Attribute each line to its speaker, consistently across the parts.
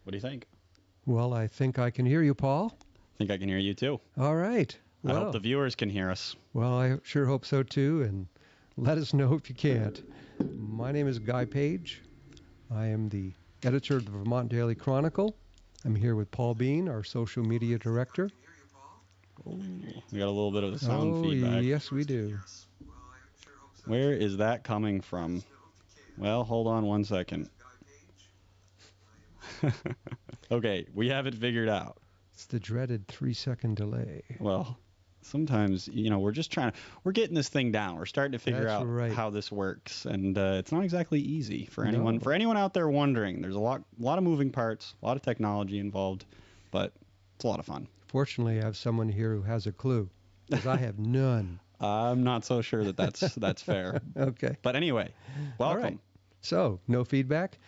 Speaker 1: What do you think?
Speaker 2: Well, I think I can hear you, Paul.
Speaker 1: I think I can hear you too.
Speaker 2: All right.
Speaker 1: I hope the viewers can hear us.
Speaker 2: Well, I sure hope so too, and let us know if you can't. My name is Guy Page. I am the editor of the Vermont Daily Chronicle. I'm here with Paul Bean, our social media director.
Speaker 1: Oh, we got a little bit of the sound feedback.
Speaker 2: Yes, we do.
Speaker 1: Where is that coming from? Well, hold on one second. Okay, we have it figured out.
Speaker 2: It's the dreaded 3-second delay.
Speaker 1: Well, sometimes, we're getting this thing down. We're starting to figure out how this works, and it's not exactly easy for anyone. For anyone out there wondering, there's a lot of moving parts, a lot of technology involved, but it's a lot of fun.
Speaker 2: Fortunately, I have someone here who has a clue, because I have none.
Speaker 1: I'm not so sure that's fair.
Speaker 2: Okay.
Speaker 1: But anyway, welcome.
Speaker 2: All right. So, no feedback?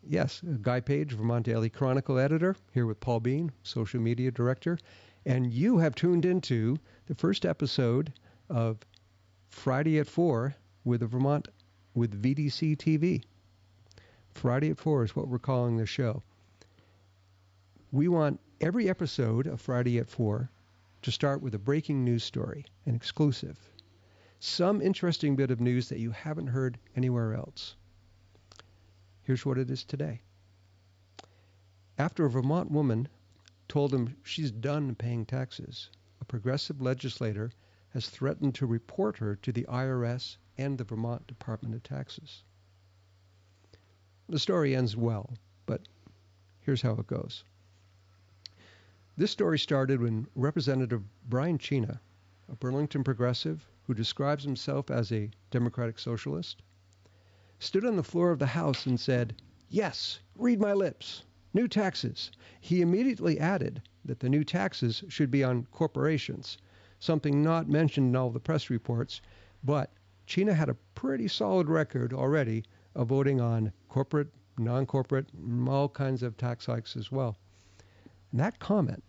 Speaker 2: Yes, Guy Page, Vermont Daily Chronicle editor, here with Paul Bean, social media director. And you have tuned into the first episode of Friday at 4 with VDC TV. Friday at 4 is what we're calling the show. We want every episode of Friday at 4 to start with a breaking news story, an exclusive. Some interesting bit of news that you haven't heard anywhere else. Here's what it is today. After a Vermont woman told him she's done paying taxes, a progressive legislator has threatened to report her to the IRS and the Vermont Department of Taxes. The story ends well, but here's how it goes. This story started when Representative Brian Chena, a Burlington progressive who describes himself as a democratic socialist, stood on the floor of the House and said, "Yes, read my lips. New taxes." He immediately added that the new taxes should be on corporations, something not mentioned in all the press reports, but Chena had a pretty solid record already of voting on corporate, non-corporate, all kinds of tax hikes as well. And that comment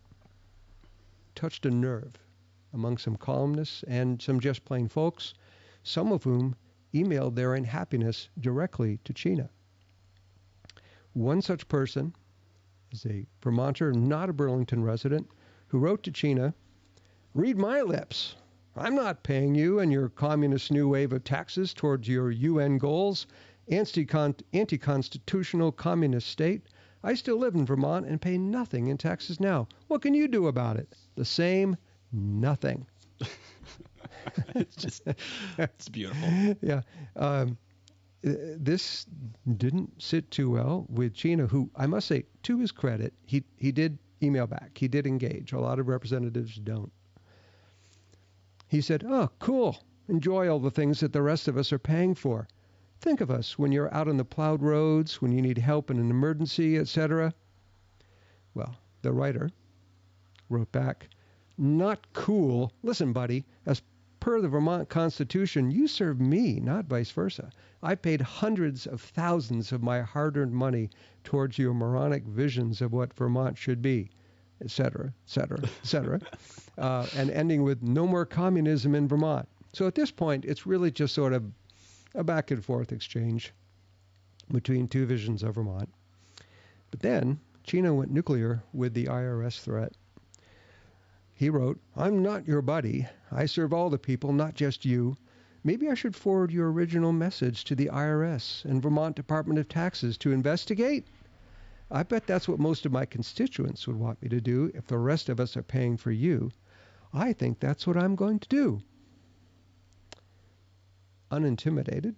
Speaker 2: touched a nerve among some columnists and some just plain folks, some of whom emailed their unhappiness directly to Chena. One such person is a Vermonter, not a Burlington resident, who wrote to Chena, "Read my lips. I'm not paying you and your communist new wave of taxes towards your UN goals, anti-constitutional communist state. I still live in Vermont and pay nothing in taxes now. What can you do about it? The same, nothing."
Speaker 1: It's beautiful.
Speaker 2: Yeah. This didn't sit too well with Chena, who, I must say, to his credit, he did email back. He did engage. A lot of representatives don't. He said, "Oh, cool. Enjoy all the things that the rest of us are paying for. Think of us when you're out on the plowed roads, when you need help in an emergency, etc." Well, the writer wrote back, "Not cool. Listen, buddy, as per the Vermont Constitution, you serve me, not vice versa. I paid hundreds of thousands of my hard-earned money towards your moronic visions of what Vermont should be," etc., etc., etc., and ending with "no more communism in Vermont." So at this point, it's really just sort of a back-and-forth exchange between two visions of Vermont. But then Chena went nuclear with the IRS threat. He wrote, "I'm not your buddy. I serve all the people, not just you. Maybe I should forward your original message to the IRS and Vermont Department of Taxes to investigate? I bet that's what most of my constituents would want me to do if the rest of us are paying for you. I think that's what I'm going to do." Unintimidated,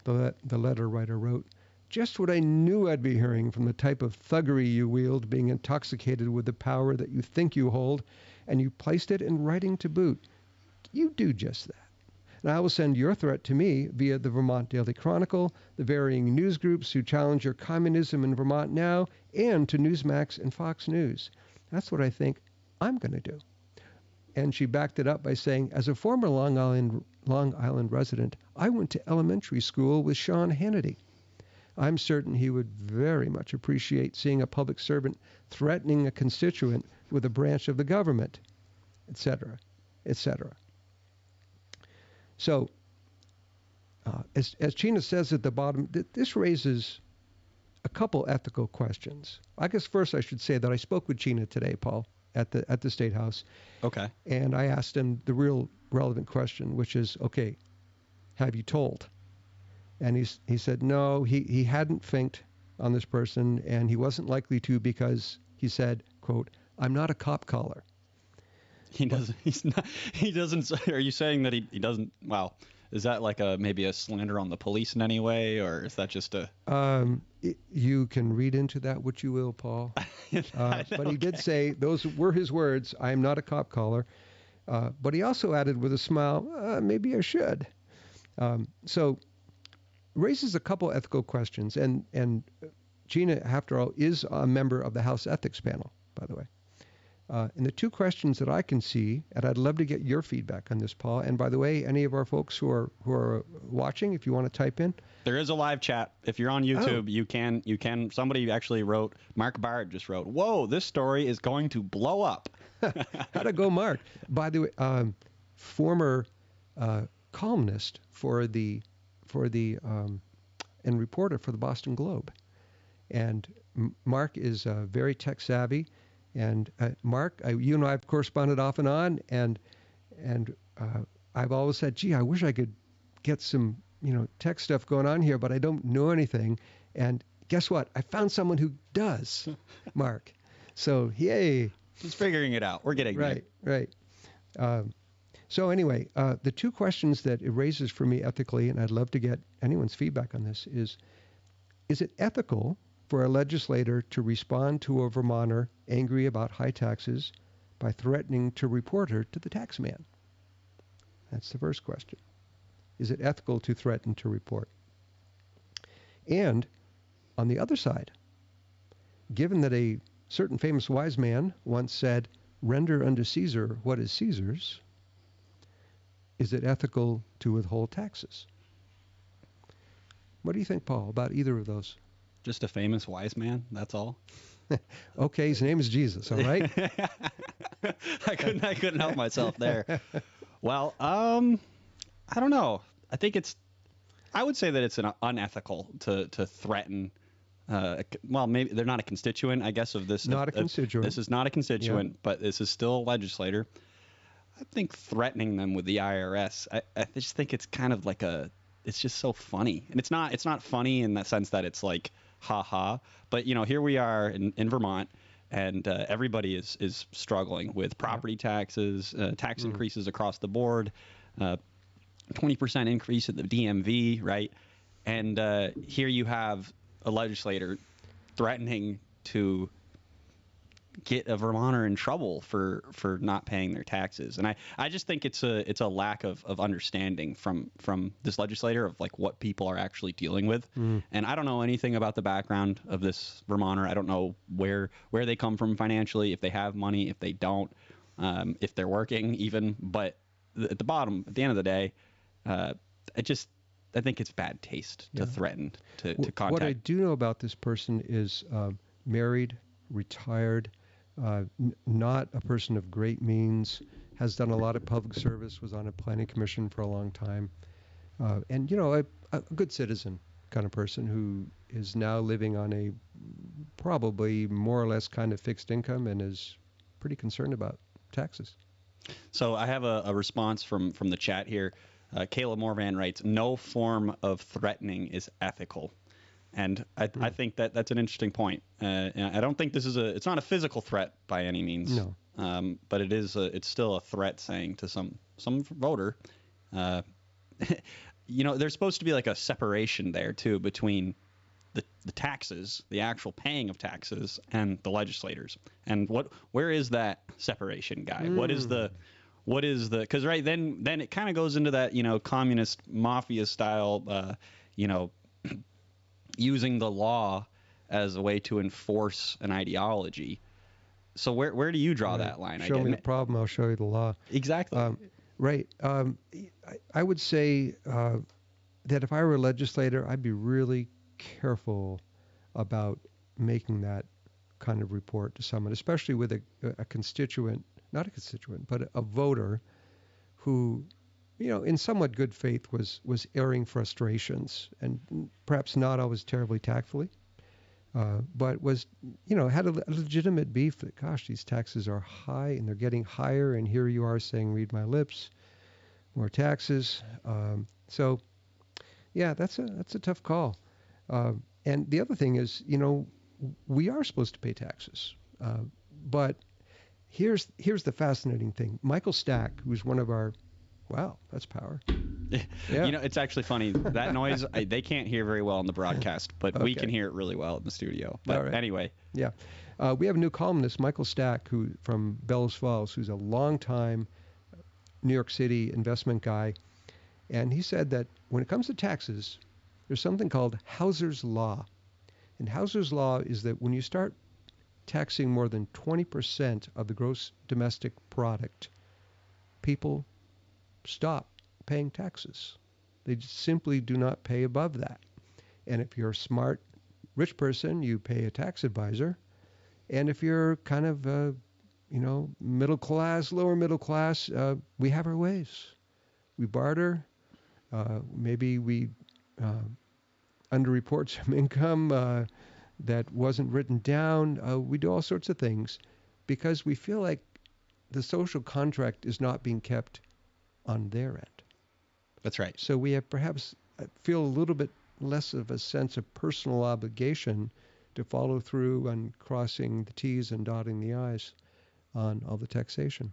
Speaker 2: the letter writer wrote, "Just what I knew I'd be hearing from the type of thuggery you wield, being intoxicated with the power that you think you hold, and you placed it in writing to boot. You do just that. And I will send your threat to me via the Vermont Daily Chronicle, the varying news groups who challenge your communism in Vermont now, and to Newsmax and Fox News. That's what I think I'm going to do." And she backed it up by saying, "As a former Long Island resident, I went to elementary school with Sean Hannity. I'm certain he would very much appreciate seeing a public servant threatening a constituent with a branch of the government," etc., etc. So, as Chena says at the bottom, this raises a couple ethical questions. I guess first I should say that I spoke with Gina today, Paul, at the State House.
Speaker 1: Okay.
Speaker 2: And I asked him the real relevant question, which is, okay, have you told? And he said no, he hadn't finked on this person, and he wasn't likely to because he said, quote, "I'm not a cop caller."
Speaker 1: He doesn't. He's not. He doesn't. Are you saying that he doesn't? Wow. Is that like maybe a slander on the police in any way, or is that just a?
Speaker 2: You can read into that what you will, Paul. But he did say those were his words. I am not a cop caller. But he also added with a smile, maybe I should. So raises a couple ethical questions, and Gina, after all, is a member of the House Ethics Panel, by the way. And the two questions that I can see, and I'd love to get your feedback on this, Paul. And by the way, any of our folks who are watching, if you want to type in,
Speaker 1: there is a live chat. If you're on YouTube, you can. Somebody actually wrote. Mark Bard just wrote, "Whoa, this story is going to blow up."
Speaker 2: How'd it go, Mark? By the way, former columnist for the and reporter for the Boston Globe, and Mark is very tech savvy. And Mark, you and I have corresponded off and on, and I've always said, gee, I wish I could get some tech stuff going on here, but I don't know anything. And guess what? I found someone who does, Mark. So yay!
Speaker 1: Just figuring it out. We're getting there.
Speaker 2: Right. So anyway, the two questions that it raises for me ethically, and I'd love to get anyone's feedback on this, is it ethical for a legislator to respond to a Vermonter angry about high taxes by threatening to report her to the tax man? That's the first question. Is it ethical to threaten to report? And on the other side, given that a certain famous wise man once said, "Render unto Caesar what is Caesar's," is it ethical to withhold taxes? What do you think, Paul, about either of those?
Speaker 1: Just a famous wise man, that's all.
Speaker 2: Okay, his name is Jesus, all right?
Speaker 1: I couldn't help myself there. Well, I don't know. I would say that it's unethical to threaten. Well, maybe they're not a constituent, I guess, of this.
Speaker 2: Not a constituent.
Speaker 1: This is not a constituent, but this is still a legislator. I think threatening them with the IRS, I just think it's kind of like it's just so funny. And it's not funny in the sense that it's like, ha, but here we are in Vermont, and everybody is struggling with property taxes, tax increases across the board, 20% increase at the DMV, right? And here you have a legislator threatening to get a Vermonter in trouble for not paying their taxes. And I just think it's a lack of understanding from this legislator of like what people are actually dealing with. And I don't know anything about the background of this Vermonter. I don't know where they come from financially, if they have money, if they don't, if they're working even. But at the end of the day, I think it's bad taste to threaten to contact.
Speaker 2: What I do know about this person is married, retired, not a person of great means, has done a lot of public service, was on a planning commission for a long time, and a good citizen kind of person who is now living on a probably more or less kind of fixed income and is pretty concerned about taxes.
Speaker 1: So I have a response from the chat here. Kayla Morvan writes, "No form of threatening is ethical." And I think that's an interesting point. And I don't think it's not a physical threat by any means.
Speaker 2: No.
Speaker 1: But it's still a threat saying to some voter, there's supposed to be like a separation there too between the taxes, the actual paying of taxes, and the legislators. And where is that separation, Guy? What is the because right then it kind of goes into that communist mafia style using the law as a way to enforce an ideology. So where do you draw that line?
Speaker 2: Show me the problem, I'll show you the law.
Speaker 1: Exactly.
Speaker 2: Right. I would say that if I were a legislator, I'd be really careful about making that kind of report to someone, especially with a constituent, not a constituent, but a voter who, in somewhat good faith was airing frustrations, and perhaps not always terribly tactfully. but was, had a legitimate beef that, gosh, these taxes are high and they're getting higher, and here you are saying, read my lips, more taxes. So, yeah, that's a tough call. And the other thing is, we are supposed to pay taxes, but here's the fascinating thing. Michael Stack, who's one of our, wow, that's power.
Speaker 1: Yeah. It's actually funny. That noise, they can't hear very well on the broadcast, but we can hear it really well in the studio. But anyway.
Speaker 2: Yeah. We have a new columnist, Michael Stack, who from Bellows Falls, who's a longtime New York City investment guy. And he said that when it comes to taxes, there's something called Hauser's Law. And Hauser's Law is that when you start taxing more than 20% of the gross domestic product, people stop paying taxes. They just simply do not pay above that. And if you're a smart, rich person, you pay a tax advisor. And if you're kind of, middle class, lower middle class, we have our ways. We barter. Maybe we underreport some income that wasn't written down. We do all sorts of things because we feel like the social contract is not being kept on their end.
Speaker 1: That's right.
Speaker 2: So we have perhaps feel a little bit less of a sense of personal obligation to follow through on crossing the T's and dotting the I's on all the taxation.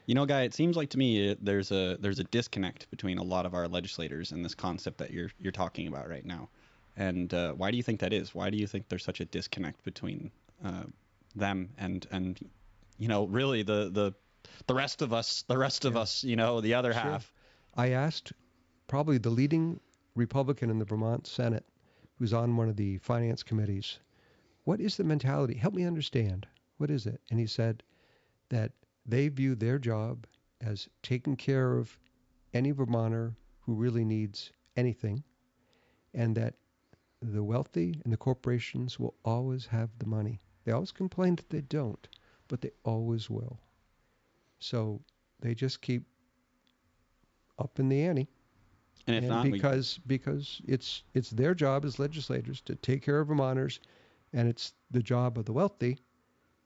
Speaker 1: Guy, it seems like to me there's a disconnect between a lot of our legislators and this concept that you're talking about right now. And why do you think that is? Why do you think there's such a disconnect between them and really the rest of us, the other half?
Speaker 2: I asked probably the leading Republican in the Vermont Senate, who's on one of the finance committees, what is the mentality? Help me understand. What is it? And he said that they view their job as taking care of any Vermonter who really needs anything, and that the wealthy and the corporations will always have the money. They always complain that they don't, but they always will. So they just keep up in the ante.
Speaker 1: And if not,
Speaker 2: because it's their job as legislators to take care of Vermonters, and it's the job of the wealthy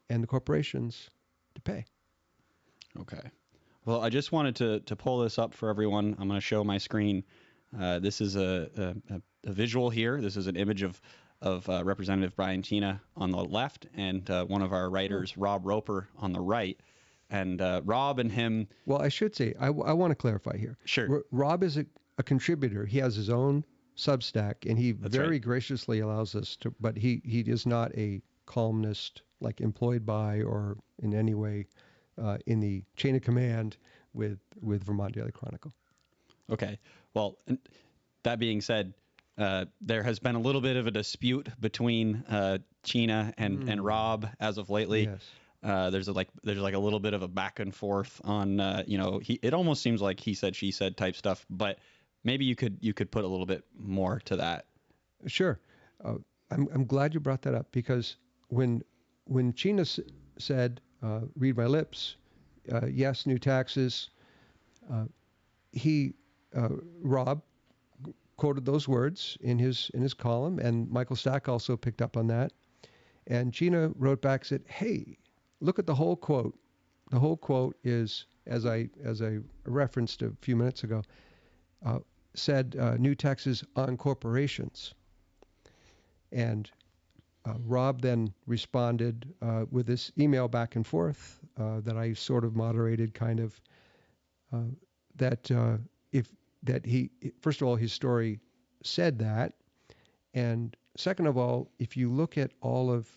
Speaker 2: and the corporations to pay.
Speaker 1: Okay. Well, I just wanted to pull this up for everyone. I'm going to show my screen. This is a visual here. This is an image of Representative Brian Chena on the left and one of our writers, Rob Roper, on the right. And Rob and him...
Speaker 2: Well, I should say, I want to clarify here.
Speaker 1: Sure.
Speaker 2: Rob is a contributor. He has his own Substack, and he
Speaker 1: That's
Speaker 2: very
Speaker 1: right.
Speaker 2: graciously allows us to, but he is not a columnist like employed by or in any way in the chain of command with Vermont Daily Chronicle.
Speaker 1: Okay. Well, that being said, there has been a little bit of a dispute between Chena and Rob as of lately.
Speaker 2: Yes.
Speaker 1: There's like a little bit of a back and forth on it almost seems like he said she said type stuff, but maybe you could put a little bit more to that.
Speaker 2: Sure. I'm glad you brought that up because when Chena said read my lips, yes, new taxes, Rob quoted those words in his column, and Michael Stack also picked up on that. And Chena wrote back, said, "Hey, look at the whole quote. The whole quote is, as I referenced a few minutes ago, said new taxes on corporations." And Rob then responded with this email back and forth that I sort of moderated, kind of that he, first of all, his story said that, and second of all, if you look at all of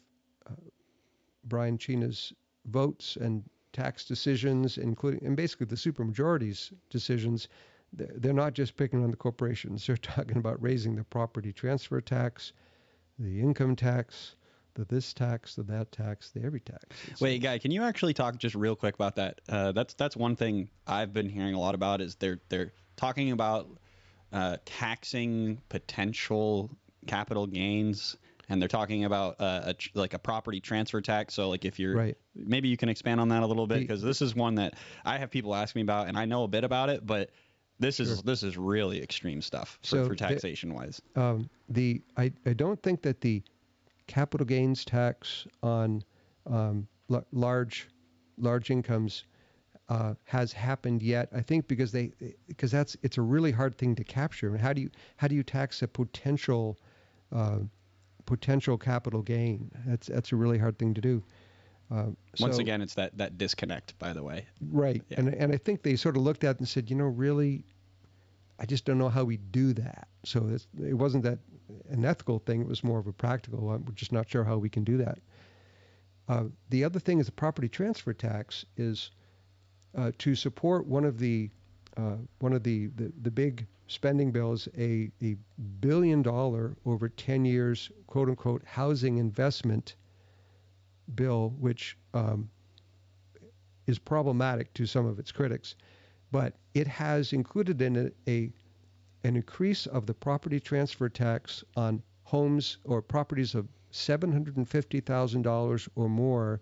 Speaker 2: Brian Chena's votes and tax decisions, including, and basically the supermajority's decisions, they're not just picking on the corporations. They're talking about raising the property transfer tax, the income tax, the this tax, the that tax, the every tax.
Speaker 1: Wait, Guy, can you actually talk just real quick about that? That's one thing I've been hearing a lot about is they're talking about taxing potential capital gains, and they're talking about a property transfer tax. So like if you're
Speaker 2: right.
Speaker 1: Maybe you can expand on that a little bit, because this is one that I have people ask me about, and I know a bit about it, but this is really extreme stuff for taxation wise.
Speaker 2: I don't think that the capital gains tax on large incomes has happened yet. I think because it's a really hard thing to capture. How do you tax a potential capital gain? That's a really hard thing to do.
Speaker 1: Once again, it's that disconnect, by the way.
Speaker 2: Right.
Speaker 1: Yeah.
Speaker 2: And I think they sort of looked at it and said, really, I just don't know how we do that. So it wasn't that an ethical thing. It was more of a practical one. We're just not sure how we can do that. The other thing is the property transfer tax is to support one of the big spending bills, a $1 billion over 10 years, quote unquote, housing investment bill, which is problematic to some of its critics, but it has included in it an increase of the property transfer tax on homes or properties of $750,000 or more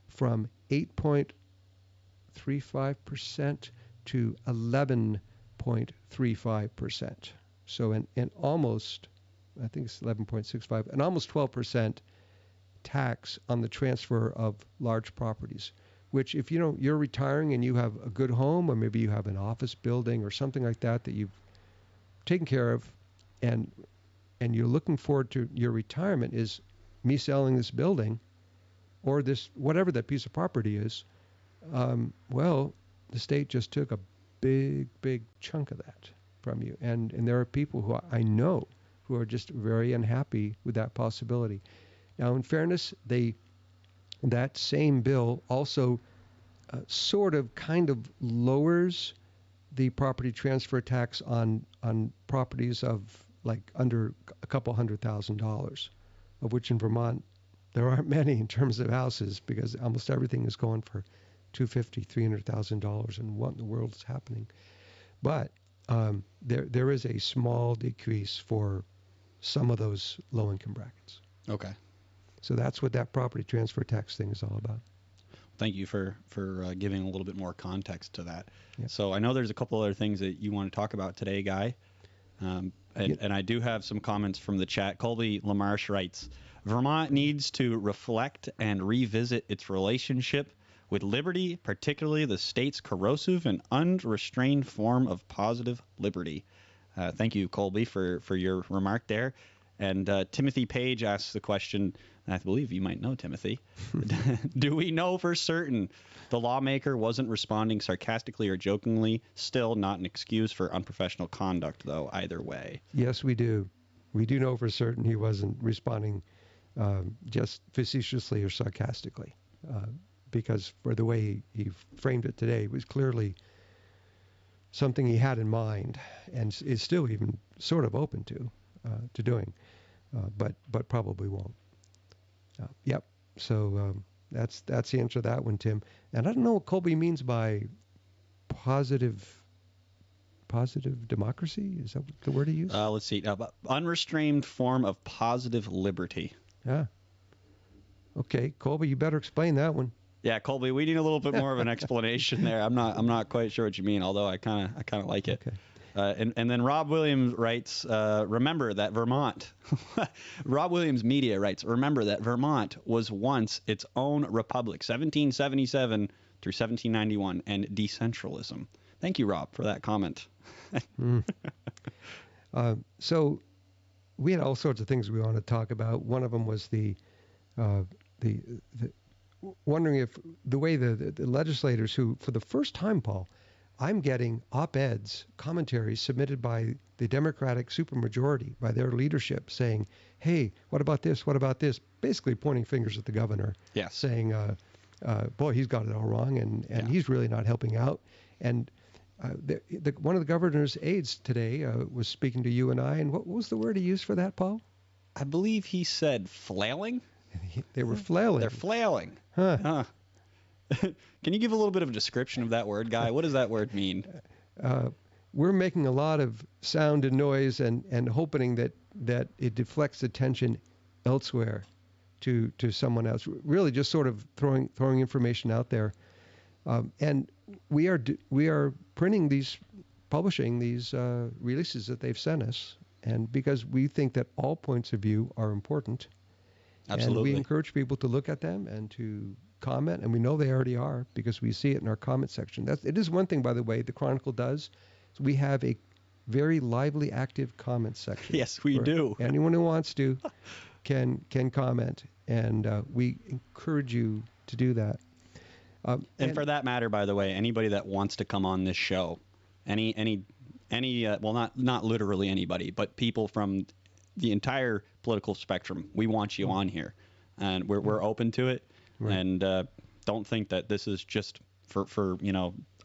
Speaker 2: from 8.35% to 11.35%. So an almost, I think it's 11.65, an almost 12% tax on the transfer of large properties, which if you're retiring and you have a good home, or maybe you have an office building or something like that you've taken care of, and you're looking forward to your retirement, is me selling this building or this whatever that piece of property is, well, the state just took a big chunk of that from you, and there are people who I know who are just very unhappy with that possibility. Now, in fairness, that same bill also kind of lowers the property transfer tax on properties of like under a couple $100,000, of which in Vermont there aren't many in terms of houses, because almost everything is going for $250,000, $300,000, and what in the world is happening? But there is a small decrease for some of those low-income brackets.
Speaker 1: Okay.
Speaker 2: So that's what that property transfer tax thing is all about.
Speaker 1: Thank you for giving a little bit more context to that.
Speaker 2: Yep.
Speaker 1: So I know there's a couple other things that you want to talk about today, Guy. And I do have some comments from the chat. Colby Lamarche writes, Vermont needs to reflect and revisit its relationship with liberty, particularly the state's corrosive and unrestrained form of positive liberty. Thank you, Colby, for your remark there. And Timothy Page asks the question, and I believe you might know, Timothy. Do we know for certain the lawmaker wasn't responding sarcastically or jokingly? Still not an excuse for unprofessional conduct, though, either way.
Speaker 2: Yes, we do. We do know for certain he wasn't responding just facetiously or sarcastically, because for the way he framed it today, it was clearly something he had in mind and is still even sort of open to doing, but probably won't. Yep. So that's the answer to that one, Tim. And I don't know what Colby means by positive democracy. Is that the word he used?
Speaker 1: Let's see. Unrestrained form of positive liberty.
Speaker 2: Yeah. Okay, Colby, you better explain that one.
Speaker 1: Yeah, Colby, we need a little bit more of an explanation there. I'm not quite sure what you mean, although I kind of like it.
Speaker 2: Okay.
Speaker 1: And then Rob Williams writes, remember that Vermont, Rob Williams Media writes, remember that Vermont was once its own republic, 1777 through 1791, and decentralism. Thank you, Rob, for that comment.
Speaker 2: So we had all sorts of things we wanted to talk about. One of them was the wondering if the way the legislators who, for the first time, Paul, I'm getting op-eds, commentaries submitted by the Democratic supermajority, by their leadership, saying, hey, what about this? What about this? Basically pointing fingers at the governor,
Speaker 1: yes.
Speaker 2: Saying, boy, he's got it all wrong, and he's really not helping out. And one of the governor's aides today was speaking to you and I, and what was the word he used for that, Paul?
Speaker 1: I believe he said flailing.
Speaker 2: They were flailing.
Speaker 1: They're flailing.
Speaker 2: Huh.
Speaker 1: Can you give a little bit of a description of that word, Guy? What does that word mean?
Speaker 2: We're making a lot of sound and noise and hoping that it deflects attention elsewhere to someone else. Really just sort of throwing information out there. And we are publishing these releases that they've sent us, and because we think that all points of view are important,
Speaker 1: Absolutely.
Speaker 2: And we encourage people to look at them and to comment, and we know they already are because we see it in our comment section. It is one thing, by the way, the Chronicle does. So we have a very lively, active comment section.
Speaker 1: Yes, we do.
Speaker 2: Anyone who wants to can comment, and we encourage you to do that.
Speaker 1: And for that matter, by the way, anybody that wants to come on this show, well, not literally anybody, but people from the entire political spectrum, we want you on here, and we're open to it. Right. And don't think that this is just for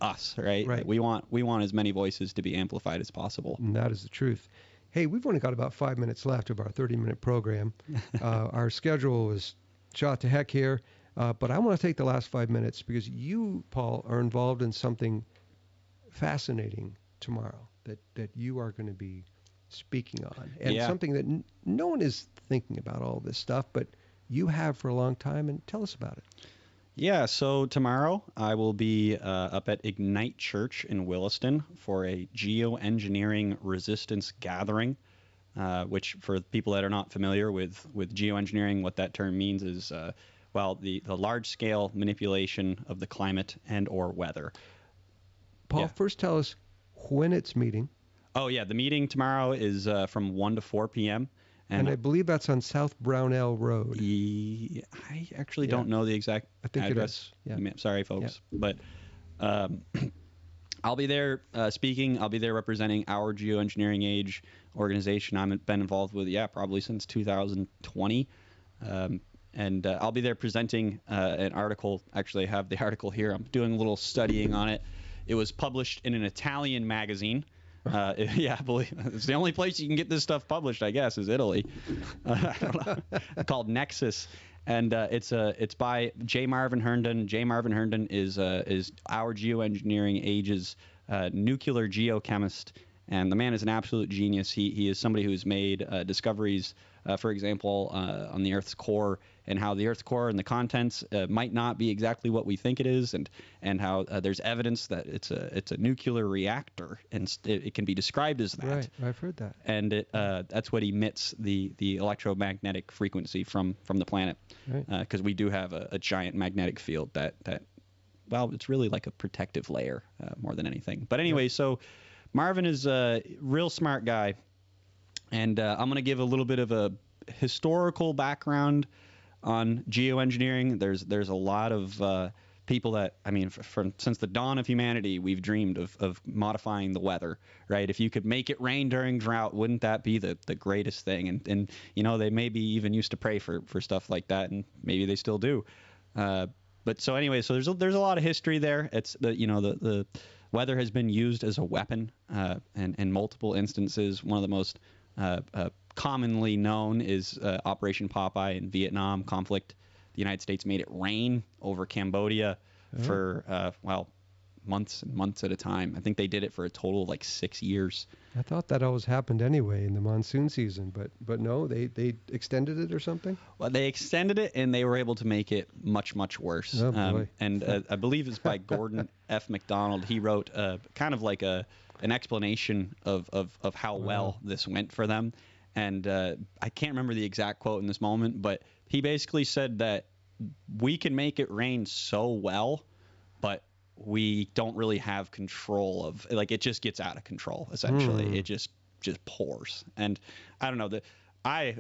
Speaker 1: us, right?
Speaker 2: Right.
Speaker 1: We want as many voices to be amplified as possible.
Speaker 2: And that is the truth. Hey, we've only got about 5 minutes left of our 30-minute program. Our schedule is shot to heck here, but I want to take the last 5 minutes because you, Paul, are involved in something fascinating tomorrow that you are going to be speaking on, and something that no one is thinking about all this stuff, but you have for a long time. And tell us about it.
Speaker 1: Yeah, so tomorrow I will be up at Ignite Church in Williston for a geoengineering resistance gathering, which for people that are not familiar with geoengineering, what that term means is, the large-scale manipulation of the climate and or weather.
Speaker 2: Paul, first tell us when it's meeting.
Speaker 1: Oh, yeah, the meeting tomorrow is from 1 to 4 p.m.,
Speaker 2: and I believe that's on South Brownell Road.
Speaker 1: I actually don't know the exact address.
Speaker 2: It is. Yeah.
Speaker 1: Sorry, folks. Yeah. But I'll be there speaking. I'll be there representing our Geoengineering Age organization. I've been involved with, probably since 2020. And I'll be there presenting an article. Actually, I have the article here. I'm doing a little studying on it. It was published in an Italian magazine. I believe it's the only place you can get this stuff published, I guess, is Italy. I don't know. Called Nexus, and it's by J. Marvin Herndon. J. Marvin Herndon is our Geoengineering Age's nuclear geochemist, and the man is an absolute genius. He is somebody who's made discoveries, for example, on the Earth's core, and how the Earth's core and the contents might not be exactly what we think it is, and how there's evidence that it's a nuclear reactor, and it can be described as that.
Speaker 2: Right, I've heard that.
Speaker 1: And that's what emits the electromagnetic frequency from the planet, because we do have a giant magnetic field that it's really like a protective layer more than anything. But anyway, so Marvin is a real smart guy, and I'm going to give a little bit of a historical background on geoengineering. There's a lot of people that, since the dawn of humanity, we've dreamed of modifying the weather, right? If you could make it rain during drought, wouldn't that be the greatest thing? And they maybe even used to pray for stuff like that, and maybe they still do. But so anyway, so there's a lot of history there. It's the weather has been used as a weapon in multiple instances. One of the most commonly known is Operation Popeye in Vietnam conflict. The United States made it rain over Cambodia for months and months at a time. I think they did it for a total of like 6 years. I
Speaker 2: thought that always happened anyway in the monsoon season, but no, they extended it or something?
Speaker 1: Well, they extended it, and they were able to make it much, much worse.
Speaker 2: Oh, boy.
Speaker 1: And I believe it's by Gordon F. MacDonald. He wrote kind of like an explanation of how well this went for them. And I can't remember the exact quote in this moment, but he basically said that we can make it rain so well, but we don't really have control of, like, it just gets out of control, essentially. It just pours. And I don't know, I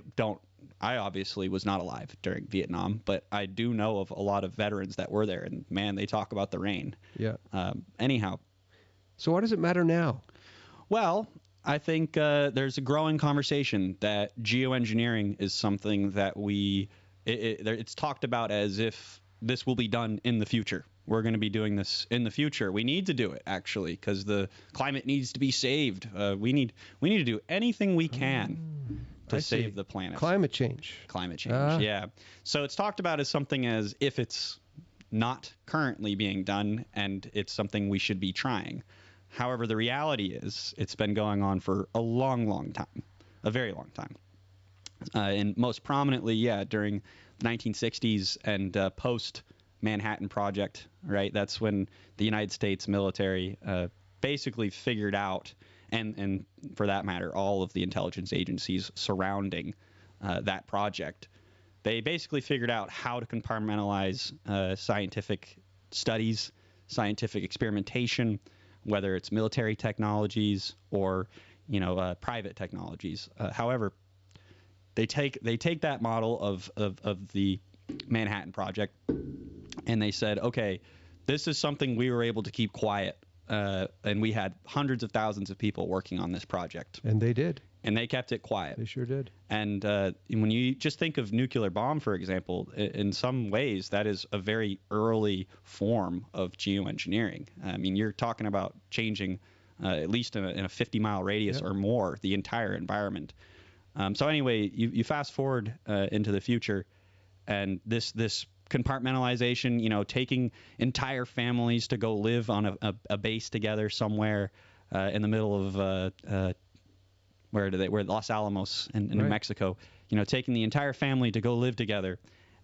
Speaker 1: obviously was not alive during Vietnam, but I do know of a lot of veterans that were there, and man, they talk about the rain.
Speaker 2: Yeah.
Speaker 1: Anyhow.
Speaker 2: So why does it matter now?
Speaker 1: Well, I think there's a growing conversation that geoengineering is something that it's talked about as if this will be done in the future. We're going to be doing this in the future. We need to do it, actually, because the climate needs to be saved. We need to do anything we can to save the planet.
Speaker 2: Climate change.
Speaker 1: Yeah. So it's talked about as something as if it's not currently being done, and it's something we should be trying. However, the reality is it's been going on for a long, long time, a very long time. And most prominently, during the 1960s and post-Manhattan Project, right? That's when the United States military basically figured out, and for that matter, all of the intelligence agencies surrounding that project, they basically figured out how to compartmentalize scientific studies, scientific experimentation, whether it's military technologies or private technologies. However, they take that model of the Manhattan Project, and they said, okay, this is something we were able to keep quiet, and we had hundreds of thousands of people working on this project.
Speaker 2: And they did.
Speaker 1: And they kept it quiet.
Speaker 2: They sure did.
Speaker 1: And when you just think of nuclear bomb, for example, in some ways that is a very early form of geoengineering. I mean, you're talking about changing, at least in a 50-mile radius or more, the entire environment. So anyway, you fast forward into the future, and this compartmentalization, taking entire families to go live on a base together somewhere in the middle of where Los Alamos in New Mexico, taking the entire family to go live together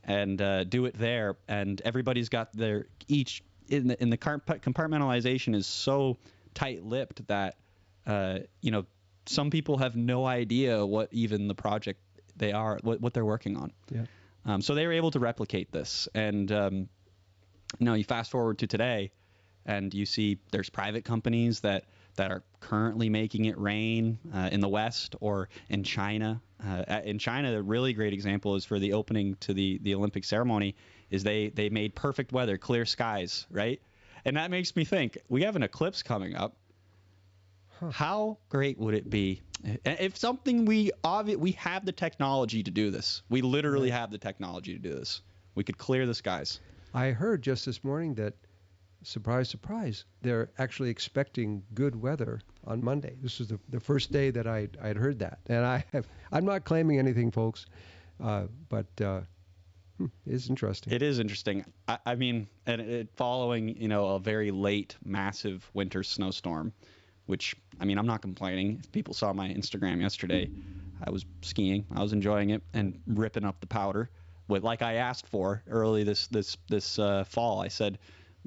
Speaker 1: and do it there, and everybody's got their each in the compartmentalization is so tight-lipped that some people have no idea what even the project what they're working on. Yeah. So they were able to replicate this, and you fast forward to today, and you see there's private companies that are currently making it rain in the West or in China. In China, a really great example is for the opening to the Olympic ceremony is they made perfect weather, clear skies, right? And that makes me think, we have an eclipse coming up. How great would it be if something we have the technology to do this. We literally have the technology to do this. We could clear the skies.
Speaker 2: I heard just this morning that, surprise, surprise, they're actually expecting good weather on Monday. This was the first day that I'd heard that. And I'm not claiming anything, folks, but it's interesting.
Speaker 1: It is interesting. I mean, following, a very late, massive winter snowstorm, which, I mean, I'm not complaining. If people saw my Instagram yesterday, I was skiing. I was enjoying it and ripping up the powder, like I asked for early this fall. I said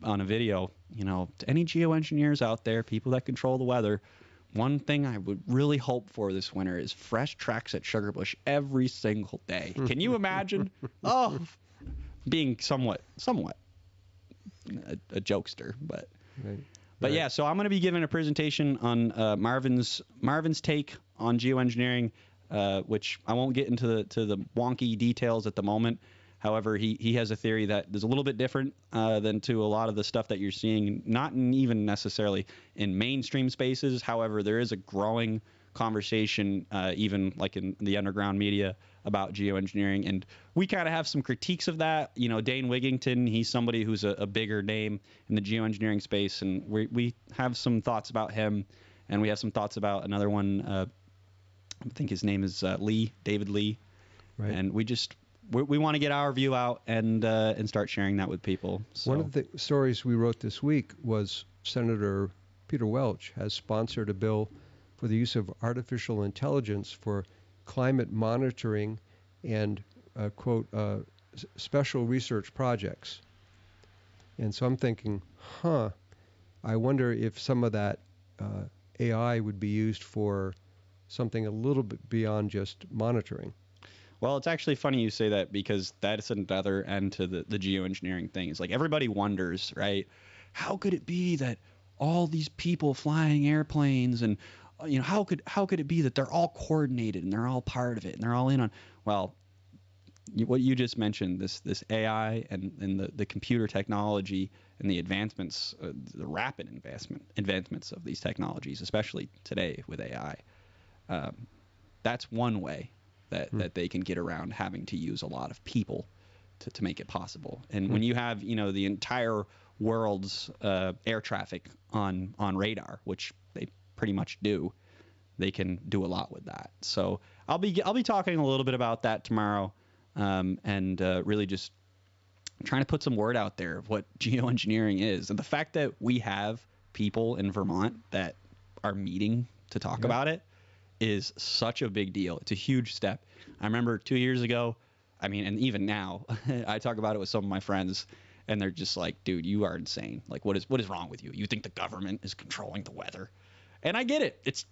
Speaker 1: on a video, to any geoengineers out there, people that control the weather, one thing I would really hope for this winter is fresh tracks at Sugarbush every single day. Can you imagine? Being somewhat a jokester, but. Right. But yeah, so I'm going to be giving a presentation on Marvin's take on geoengineering, which I won't get into the wonky details at the moment. However, he has a theory that is a little bit different than to a lot of the stuff that you're seeing, not even necessarily in mainstream spaces. However, there is a growing conversation, even like in the underground media, about geoengineering, and we kind of have some critiques of that. Dane Wigington, he's somebody who's a bigger name in the geoengineering space, and we have some thoughts about him, and we have some thoughts about another one. I think his name is David Lee, right. And we want to get our view out and start sharing that with people. So.
Speaker 2: One of the stories we wrote this week was Senator Peter Welch has sponsored a bill for the use of artificial intelligence for climate monitoring and, quote, special research projects. And so I'm thinking, I wonder if some of that AI would be used for something a little bit beyond just monitoring.
Speaker 1: Well, it's actually funny you say that, because that's another end to the geoengineering thing. It's like everybody wonders, right? How could it be that all these people flying airplanes and how could it be that they're all coordinated and they're all part of it and they're all in on? Well, what you just mentioned, this AI and the computer technology and the advancements, the rapid advancements of these technologies, especially today with AI, that's one way that they can get around having to use a lot of people to make it possible. And when you have the entire world's air traffic on radar, which they pretty much do, they can do a lot with that. So I'll be talking a little bit about that tomorrow, and really just trying to put some word out there of what geoengineering is, and the fact that we have people in Vermont that are meeting to talk about it is such a big deal. It's a huge step. I remember 2 years ago, and even now, I talk about it with some of my friends, and they're just like, dude, you are insane. Like, what is wrong with you? You think the government is controlling the weather? And I get it.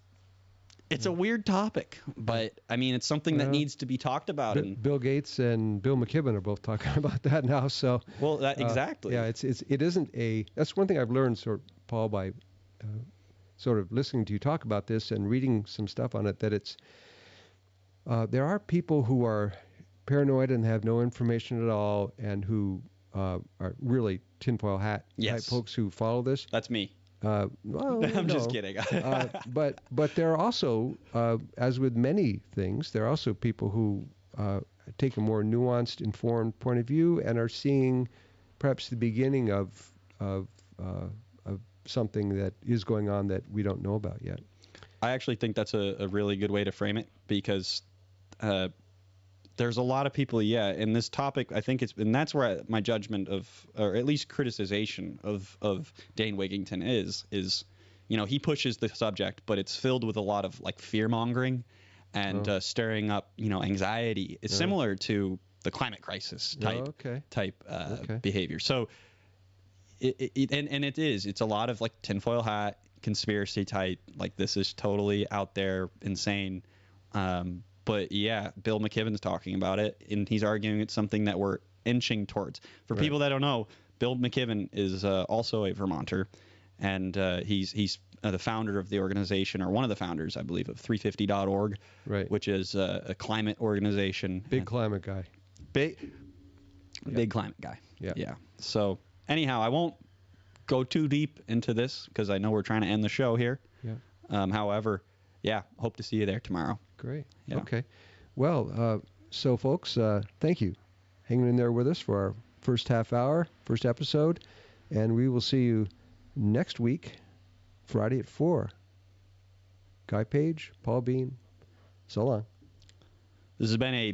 Speaker 1: It's a weird topic, but I mean, it's something that needs to be talked about.
Speaker 2: Bill Gates and Bill McKibben are both talking about that now. So
Speaker 1: exactly.
Speaker 2: Yeah, it isn't a. That's one thing I've learned, Paul, by sort of listening to you talk about this and reading some stuff on it. That it's there are people who are paranoid and have no information at all, and who are really tinfoil hat type folks who follow this.
Speaker 1: That's me.
Speaker 2: Well,
Speaker 1: I'm just kidding.
Speaker 2: But there are also, as with many things, there are also people who take a more nuanced, informed point of view and are seeing perhaps the beginning of something that is going on that we don't know about yet.
Speaker 1: I actually think that's a really good way to frame it, because there's a lot of people, in this topic, I think and that's where my judgment of, or at least criticization of Dane Wigington is, he pushes the subject, but it's filled with a lot of like fear mongering and stirring up, anxiety. It's similar to the climate crisis type behavior. So it's a lot of like tinfoil hat conspiracy type, like this is totally out there, insane. But Bill McKibben's talking about it, and he's arguing it's something that we're inching towards. For people that don't know, Bill McKibben is also a Vermonter, and he's the founder of the organization, or one of the founders, I believe, of 350.org, which is a climate organization.
Speaker 2: Big climate guy.
Speaker 1: Big climate guy. Yeah. So anyhow, I won't go too deep into this because I know we're trying to end the show here. Yeah. However, hope to see you there tomorrow.
Speaker 2: Great. Yeah. Okay. Well, so folks, thank you hanging in there with us for our first half hour, first episode, and we will see you next week, Friday at 4. Guy Page, Paul Bean, so long.
Speaker 1: This has been a